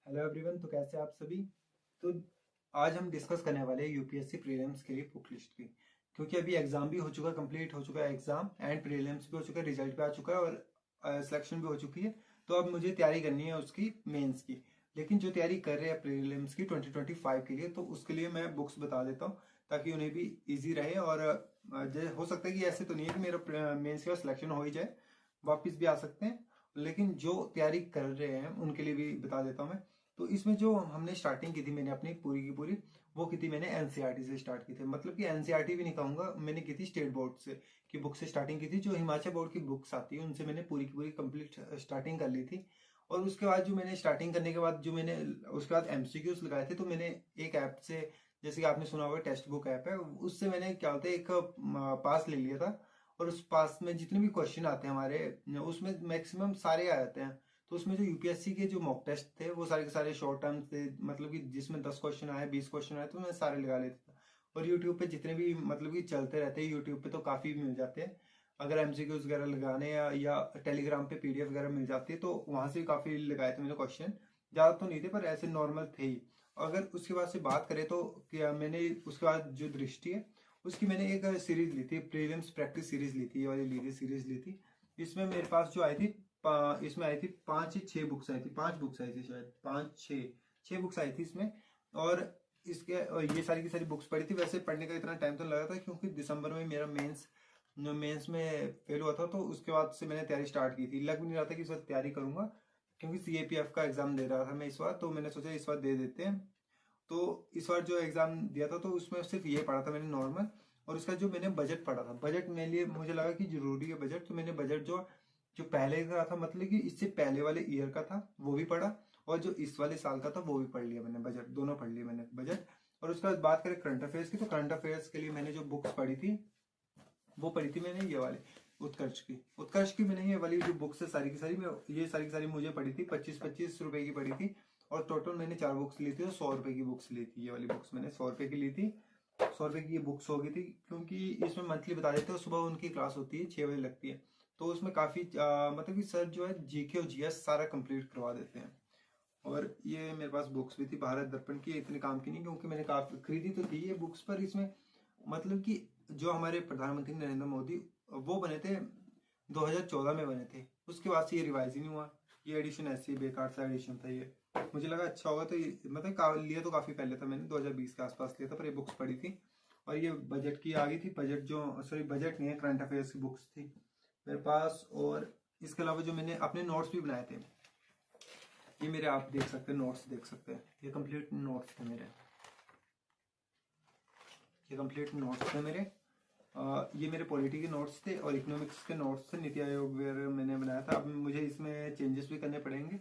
Hello everyone. तो कैसे आप सभी। तो आज हम डिस्कस करने वाले हैं यूपीएससी प्रीलिम्स के लिए बुक लिस्ट की, क्योंकि अभी एग्जाम भी हो चुका, कंप्लीट हो चुका है एग्जाम, एंड प्रीलिम्स भी हो चुका है, रिजल्ट भी आ चुका है और सिलेक्शन भी हो चुकी है। तो अब मुझे तैयारी करनी है उसकी मेंस की। लेकिन जो तैयारी कर रहे हैं प्रीलिम्स की 2025 के लिए, तो उसके लिए मैं बुक्स बता देता हूँ ताकि उन्हें भी ईजी रहे। और हो सकता है कि ऐसे तो नहीं है कि मेरा मेंस का सिलेक्शन हो ही जाए, वापस भी आ सकते हैं। लेकिन जो तैयारी कर रहे हैं उनके लिए भी बता देता हूँ मैं। तो इसमें जो हमने स्टार्टिंग की थी, मैंने अपनी पूरी की पूरी वो की थी, मैंने एनसीईआरटी से स्टार्ट की थी। मतलब कि एनसीईआरटी भी नहीं कहूंगा, मैंने की थी स्टेट बोर्ड से की बुक से स्टार्टिंग की थी। जो हिमाचल बोर्ड की बुक्स आती है उनसे मैंने पूरी की पूरी कंप्लीट स्टार्टिंग कर ली थी। और उसके बाद जो मैंने स्टार्टिंग करने के बाद जो मैंने उसके बाद एमसीक्यूज लगाए थे, तो मैंने एक ऐप से, जैसे कि आपने सुना होगा टेक्स्ट बुक ऐप है, उससे मैंने क्या होता है एक पास ले लिया था। और उस पास में जितने भी क्वेश्चन आते हैं हमारे, उसमें मैक्सिमम सारे आ जाते हैं। तो उसमें जो यूपीएससी के जो मॉक टेस्ट थे वो सारे के सारे शॉर्ट टर्म थे, मतलब कि जिसमें 10 क्वेश्चन आए, 20 क्वेश्चन आए, तो मैं सारे लगा लेता था। और यूट्यूब पे जितने भी मतलब कि चलते रहते हैं यूट्यूब पे, तो काफी मिल जाते हैं। अगर एमसीक्यूज वगैरह लगाने या टेलीग्राम पे पीडीएफ वगैरह मिल जाती है, तो वहां से काफी लगाए थे मैंने क्वेश्चन। ज्यादा तो नहीं थे पर ऐसे नॉर्मल थे ही। अगर उसके बाद से बात करें तो क्या मैंने उसके बाद जो दृष्टि है उसकी मैंने एक सीरीज ली थी, प्रीलिम्स प्रैक्टिस सीरीज ली थी, ये वाली ली थी सीरीज ली थी। इसमें मेरे पास जो आई थी, इसमें आई थी 5 या 6 बुक्स आई थी, 5 बुक्स आई थी शायद, 5 6 बुक्स आई थी इसमें। और और ये सारी की सारी बुक्स पढ़ी थी। वैसे पढ़ने का इतना टाइम तो लगा था क्योंकि दिसंबर में मेरा मेंस में फेल हुआ था, तो उसके बाद से मैंने तैयारी स्टार्ट की थी। लग भी नहीं रहा था कि इस बार तैयारी करूंगा, क्योंकि सीएपीएफ का एग्जाम दे रहा था मैं इस बार, तो मैंने सोचा इस बार दे देते हैं। तो इस बार जो एग्जाम दिया था तो उसमें सिर्फ ये पढ़ा था मैंने नॉर्मल। और उसका जो मैंने बजट पढ़ा था, बजट मेरे लिए मुझे लगा कि जरूरी है बजट, तो मैंने बजट जो जो पहले का था, मतलब कि इससे पहले वाले ईयर का था, वो भी पढ़ा। और जो इस वाले साल का था वो भी पढ़ लिया मैंने, बजट दोनों पढ़ लिए मैंने, बजट। और उसके बाद बात करें करंट अफेयर्स की, तो करंट अफेयर्स के लिए मैंने जो बुक्स पढ़ी थी वो पढ़ी थी मैंने ये वाली उत्कर्ष की मैंने ये वाली जो बुक्स है सारी की सारी, मैं ये सारी की सारी मुझे पढ़ी थी, 25-25 रुपए की पढ़ी थी। और टोटल मैंने 4 बुक्स ली थी, तो 100 रुपए की बुक्स ली थी। ये वाली बुक्स मैंने 100 रुपए की ली थी। 100 रुपए की ये बुक्स हो गई थी, क्योंकि इसमें मंथली बता देते हैं, सुबह उनकी क्लास होती है 6 बजे लगती है। तो उसमें काफी मतलब कि सर जो है जीके और जीएस सारा कंप्लीट करवा देते हैं। और ये मेरे पास बुक्स भी थी भारत दर्पण की, इतने काम की नहीं क्योंकि मैंने काफी खरीदी तो थी ये बुक्स, पर इसमें मतलब कि जो हमारे प्रधानमंत्री नरेंद्र मोदी वो बने थे 2014 में बने थे, उसके बाद से ये रिवाइज ही नहीं हुआ। ये एडिशन ऐसे ही बेकार सा एडिशन था ये। मुझे लगा अच्छा होगा, तो ये मतलब लिया तो काफी पहले था मैंने, 2020 के आसपास लिया था, पर ये बुक्स पढ़ी थी। और ये बजट की आ गई थी, बजट जो सॉरी बजट नहीं है, करंट अफेयर्स की बुक्स थी मेरे पास। और इसके अलावा जो मैंने अपने नोट्स भी बनाए थे, ये मेरे आप देख सकते हैं, नोट्स देख सकते हैं, ये कंप्लीट नोट्स थे मेरे, ये कंप्लीट नोट्स थे मेरे। ये मेरे पॉलिटी के नोट्स थे और इकोनॉमिक्स के नोट्स थे, नीति आयोग वगैरह मैंने बनाया था। अब मुझे इसमें चेंजेस भी करने पड़ेंगे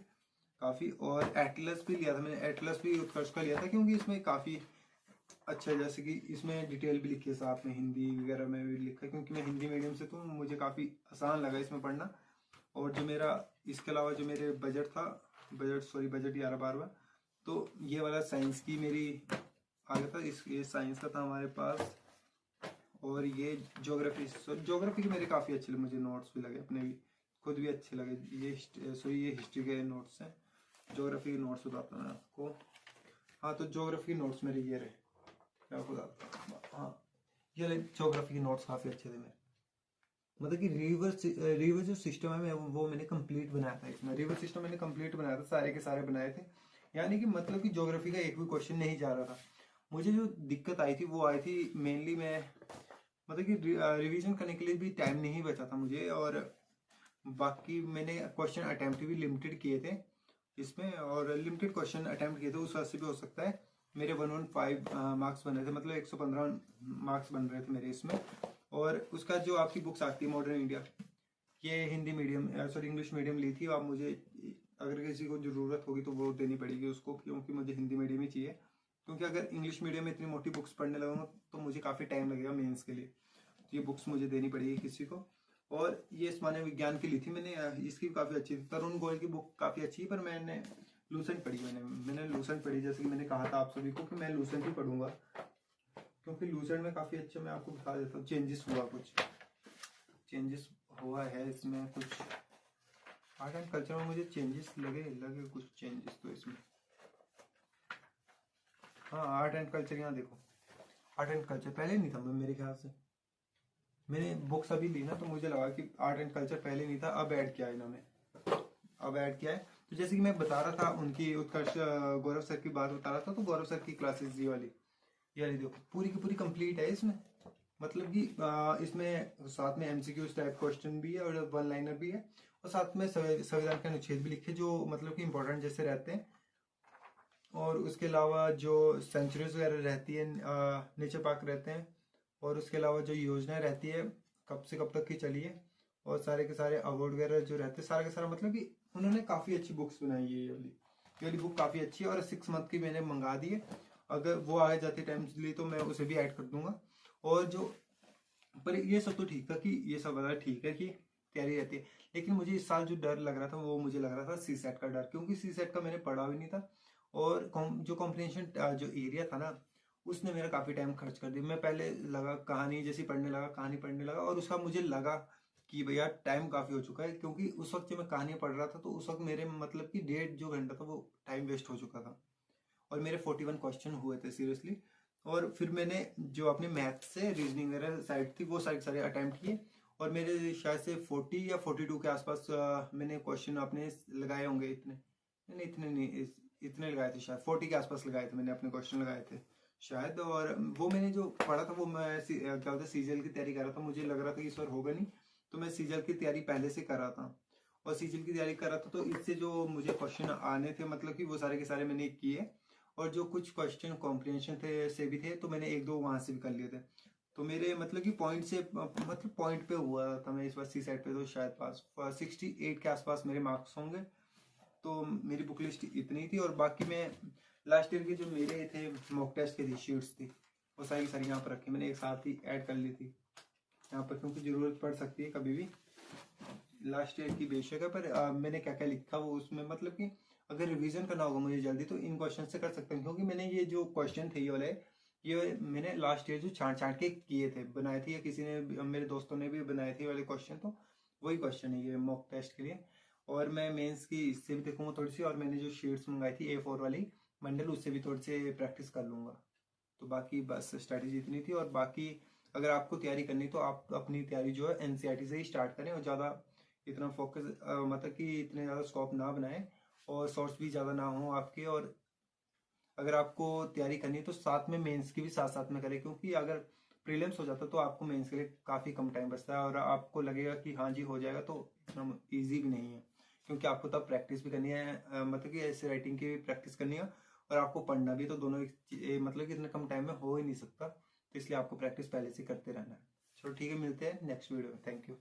काफी। और एटलस भी लिया था मैंने, एटलस भी उत्कर्ष का लिया था, क्योंकि इसमें काफी अच्छा है, जैसे कि इसमें डिटेल भी लिखी है साथ में, हिंदी वगैरह में भी लिखा है, क्योंकि मैं हिंदी मीडियम से, तो मुझे काफी आसान लगा इसमें पढ़ना। और जो मेरा इसके अलावा जो मेरे बजट था, बजट 11-12, तो ये वाला साइंस की मेरी आ गया था, इस ये साइंस का था हमारे पास। और ये ज्योग्राफी के मेरे काफी अच्छे लगे, मुझे नोट्स भी लगे अपने भी, खुद भी अच्छे लगे। ये ये हिस्ट्री के नोट्स हैं। ज्योग्राफी के नोट्स बताता हूँ मैं आपको। हाँ, तो ज्योग्राफी के नोट्स मेरे ये रहे, मैं आपको बताता हूँ। हाँ, ये ज्योग्राफी के नोट्स काफी अच्छे थे मेरे। मतलब कि रिवर जो सिस्टम है मैं वो मैंने कंप्लीट बनाया था। इसमें रिवर सिस्टम मैंने कंप्लीट बनाया था, सारे के सारे बनाए थे। यानी कि मतलब कि ज्योग्राफी का एक भी क्वेश्चन नहीं जा रहा था। मुझे जो दिक्कत आई थी वो आई थी मेनली, मैं मतलब कि रिवीजन करने के लिए भी टाइम नहीं बचा था मुझे। और बाकी मैंने क्वेश्चन अटेम्प्ट भी लिमिटेड किए थे इसमें, और लिमिटेड क्वेश्चन अटेम्प्ट किए थे, उस वजह से भी हो सकता है मेरे 115 मार्क्स बन रहे थे, मतलब 115 मार्क्स बन रहे थे मेरे इसमें। और उसका जो आपकी बुक्स आती है मॉडर्न इंडिया, ये Hindi medium sorry English medium ली थी। आप मुझे अगर किसी को जरूरत होगी तो वो देनी पड़ेगी उसको, क्योंकि मुझे हिंदी मीडियम ही चाहिए। क्योंकि अगर इंग्लिश मीडियम में इतनी मोटी बुक्स पढ़ने लगूंगा तो मुझे काफी टाइम लगेगा मेंस के लिए, तो ये बुक्स मुझे देनी पड़ेगी किसी को। और ये सामान्य विज्ञान की ली थी मैंने, इसकी भी काफी अच्छी थी, तरुण गोयल की बुक काफी अच्छी है, पर मैंने लूसेंट पढ़ी, मैंने लूसेंट पढ़ी, जैसे कि मैंने कहा था आप सभी को कि मैं लूसेंट ही पढ़ूंगा, क्योंकि लूसेंट में काफी अच्छा, मैं आपको बता देता हूँ चेंजेस हुआ, कुछ चेंजेस हुआ है इसमें कुछ। आर्ट एंड कल्चर में मुझे चेंजेस लगे कुछ चेंजेस तो इसमें। हाँ आर्ट एंड कल्चर, यहाँ देखो आर्ट एंड कल्चर पहले नहीं था मेरे ख्याल से, मैंने बुक्स अभी ली ना तो मुझे लगा कि आर्ट एंड कल्चर पहले नहीं था, अब ऐड किया है इन्होंने, अब ऐड किया है। तो जैसे कि मैं बता रहा था उनकी उत्कर्ष गौरव सर की बात बता रहा था, तो गौरव सर की क्लासेस ये वाली देखो पूरी की पूरी कंप्लीट है इसमें, मतलब कि इसमें साथ में एमसीक्यूज टाइप क्वेश्चन भी है और वन लाइनर भी है, और साथ में संविधान के अनुच्छेद भी लिखे जो मतलब कि इंपॉर्टेंट जैसे रहते हैं, और उसके अलावा जो सेंचुरीज वगैरह रहती है, नेचर पार्क रहते हैं, और उसके अलावा जो योजनाएं रहती है कब से कब तक की चली है, और सारे के सारे अवार्ड वगैरह जो रहते हैं सारा के सारा, मतलब कि उन्होंने काफ़ी अच्छी बुक्स बनाई है। ये वाली बुक काफ़ी अच्छी है और 6 मंथ की मैंने मंगा दी है, अगर वो आगे जाते टाइम ली तो मैं उसे भी ऐड कर दूंगा। और जो पर ये सब तो ठीक था कि ये सब वाला ठीक है कि तैयारी रहती है, लेकिन मुझे इस साल जो डर लग रहा था वो मुझे लग रहा था सी सेट का डर, क्योंकि सी सेट का मैंने पढ़ा भी नहीं था, और जो कॉम्प्रिहेंशन जो एरिया था ना उसने मेरा काफ़ी टाइम खर्च कर दिया। मैं पहले लगा कहानी जैसी कहानी पढ़ने लगा, और उसका मुझे लगा कि भैया टाइम काफ़ी हो चुका है, क्योंकि उस वक्त जब मैं कहानी पढ़ रहा था तो उस वक्त मेरे मतलब कि 1.5 जो घंटा था वो टाइम वेस्ट हो चुका था, और मेरे 41 क्वेश्चन हुए थे सीरियसली। और फिर मैंने जो अपने मैथ से रीजनिंग वगैरह साइड थी वो सारे अटेम्प्ट किए, और मेरे शायद से 40 या 42 के आसपास मैंने क्वेश्चन अपने लगाए होंगे, इतने नहीं, इतने लगाए थे शायद 40 के आसपास लगाए थे मैंने अपने क्वेश्चन लगाए थे शायद। और वो मैंने जो पढ़ा था वो मैं क्या बोलते सीजीएल की तैयारी कर रहा था, मुझे लग रहा था कि इस बार होगा नहीं, तो मैं सीजीएल की तैयारी पहले से कर रहा था, और सीजीएल की तैयारी कर रहा था, तो इससे जो मुझे क्वेश्चन आने थे मतलब कि वो सारे के सारे मैंने किए, और जो कुछ क्वेश्चन कॉम्प्रिहेंशन थे से भी थे तो मैंने 1-2 वहां से भी कर लिए थे। तो मेरे मतलब कि पॉइंट से मतलब पॉइंट पे हुआ था मैं इस बार सी सेट पे, तो शायद पास 68 के आसपास मेरे मार्क्स होंगे। तो मेरी बुक लिस्ट इतनी थी, और बाकी मैं लास्ट ईयर के जो मेरे थे मॉक टेस्ट की थी शीट्स थी वो सारी की सारी यहाँ पर रखी, मैंने एक साथ ही ऐड कर ली थी यहाँ पर, क्योंकि जरूरत पड़ सकती है कभी भी। लास्ट ईयर की बेशक है, पर मैंने क्या क्या लिखा वो उसमें मतलब कि अगर रिवीजन करना होगा मुझे जल्दी तो इन क्वेश्चन से कर सकते हैं, क्योंकि मैंने ये जो क्वेश्चन थे ये वाले ये मैंने लास्ट ईयर जो छांट छांट के किए थे बनाए थे, या किसी ने मेरे दोस्तों ने भी बनाए थे वाले क्वेश्चन, तो वही क्वेश्चन है ये मॉक टेस्ट के लिए। और मैं मेंस की इससे भी देखूंगा थोड़ी सी, और मैंने जो शीट्स मंगाई थी A4 वाली बंडल उससे भी थोड़ी सी प्रैक्टिस कर लूंगा। तो बाकी बस स्ट्रैटेजी इतनी थी, और बाकी अगर आपको तैयारी करनी तो आप अपनी तैयारी जो है एनसीईआरटी से ही स्टार्ट करें, और ज़्यादा इतना फोकस मतलब कि इतने ज़्यादा स्कोप ना बनाएं, और सोर्स भी ज़्यादा ना हो आपके। और अगर आपको तैयारी करनी है तो साथ में मेंस की भी साथ साथ में करें, क्योंकि अगर प्रीलिम्स हो जाता तो आपको मेंस के लिए काफ़ी कम टाइम बचता है, और आपको लगेगा कि हाँ जी हो जाएगा, तो इतना ईजी भी नहीं है, क्योंकि आपको तब प्रैक्टिस भी करनी है, मतलब कि ऐसे राइटिंग की भी प्रैक्टिस करनी है, और आपको पढ़ना भी, तो दोनों मतलब कि इतने कम टाइम में हो ही नहीं सकता, तो इसलिए आपको प्रैक्टिस पहले से करते रहना है। चलो ठीक है, मिलते हैं नेक्स्ट वीडियो में, थैंक यू।